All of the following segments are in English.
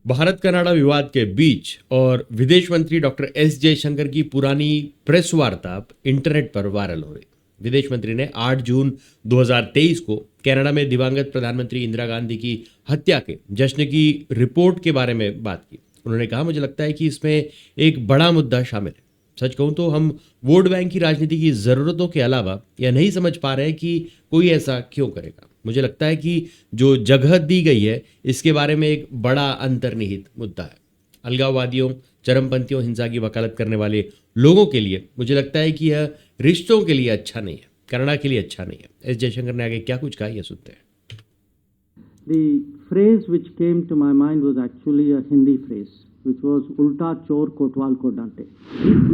Bharat Canada विवाद के बीच और विदेश मंत्री डॉक्टर एस जयशंकर की पुरानी प्रेस वार्ता इंटरनेट पर वायरल हो रही। विदेश मंत्री ने 8 जून 2023 को कनाडा में दिवंगत प्रधानमंत्री इंदिरा गांधी की हत्या के जश्न की रिपोर्ट के बारे में बात की। उन्होंने कहा, मुझे लगता है कि इसमें एक बड़ा मुद्दा शामिल है। सच कहूं तो हम वोट बैंक की राजनीति की ज़रूरतों के अलावा यह नहीं समझ पा रहे हैं कि कोई ऐसा क्यों करेगा। मुझे लगता है कि जो जगह दी गई है इसके बारे में एक बड़ा अंतर्निहित मुद्दा है। अलगाववादियों, चरमपंथियों, हिंसा की वकालत करने वाले लोगों के लिए मुझे लगता है कि यह रिश्तों के लिए अच्छा नहीं है, कनाडा के लिए अच्छा नहीं है। एस जयशंकर ने आगे क्या कुछ कहा, यह सुनते हैं। The phrase which came to my mind was actually a Hindi phrase, which was "Ulta chor kotwal ko dante."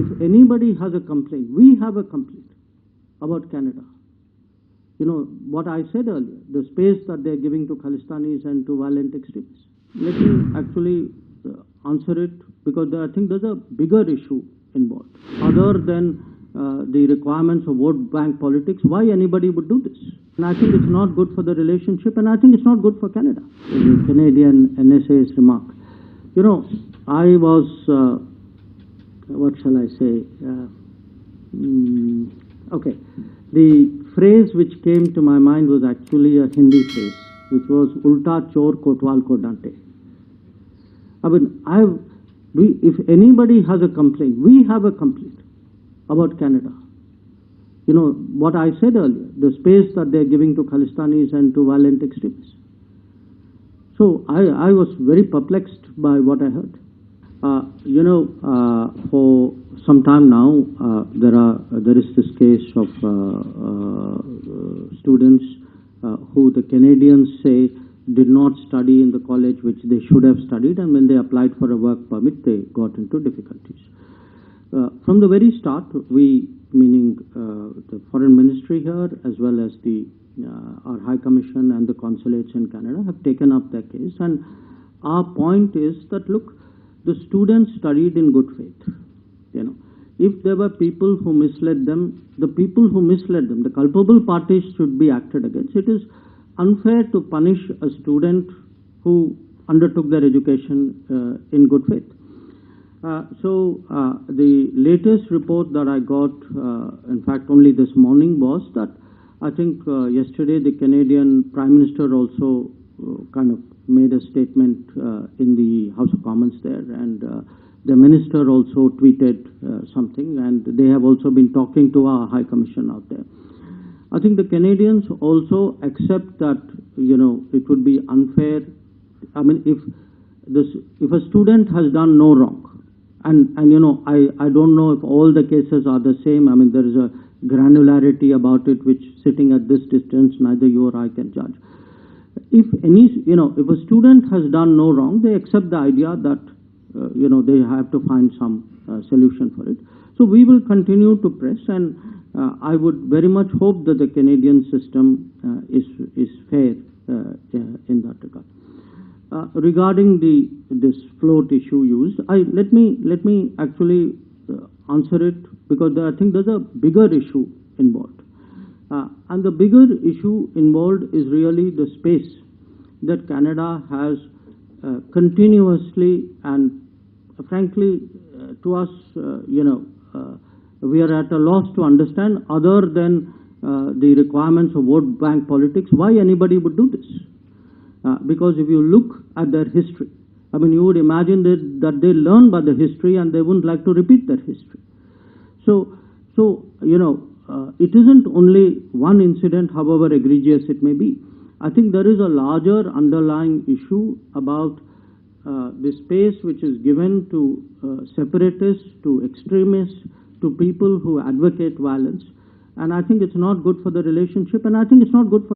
If anybody has a complaint, we have a complaint about Canada. You know what I said earlier, the space that they're giving to Khalistanis and to violent extremists. Let me actually answer it, because I think there's a bigger issue involved. Other than the requirements of vote bank politics, why anybody would do this? And I think it's not good for the relationship, and I think it's not good for Canada. The Canadian NSA's remark. You know, I was, what shall I say? Okay. The phrase which came to my mind was actually a Hindi phrase, which was "Ulta chor kotwal ko dante." I mean, if anybody has a complaint, we have a complaint about Canada. You know what I said earlier, the space that they're giving to Khalistanis and to violent extremists. So I was very perplexed by what I heard. For some time now, there is this case of students who the Canadians say did not study in the college which they should have studied, and when they applied for a work permit, they got into difficulties. From the very start, we, meaning the Foreign Ministry here, as well as our High Commission and the consulates in Canada, have taken up their case. And our point is that, look, the students studied in good faith. You know, if there were people who misled them, the culpable parties should be acted against. It is unfair to punish a student who undertook their education in good faith. The latest report that I got, in fact only this morning, was that I think yesterday the Canadian Prime Minister also kind of made a statement in the House of Commons there, and the Minister also tweeted something, and they have also been talking to our High Commission out there. I think the Canadians also accept that, you know, it would be unfair. I mean, if a student has done no wrong, and you know, I don't know if all the cases are the same. I mean, there is a granularity about it which, sitting at this distance, neither you or I can judge. If a student has done no wrong, they accept the idea that they have to find some solution for it. So we will continue to press, and I would very much hope that the Canadian system is fair in that regard. Regarding this float issue used, let me actually answer it, because I think there's a bigger issue involved, and the bigger issue involved is really the space that Canada has continuously, and frankly, to us, we are at a loss to understand, other than the requirements of vote bank politics, why anybody would do this. Because if you look at their history, I mean, you would imagine that they learn by the history and they wouldn't like to repeat their history. So it isn't only one incident, however egregious it may be. I think there is a larger underlying issue about the space which is given to separatists, to extremists, to people who advocate violence. And I think it's not good for the relationship, and I think it's not good for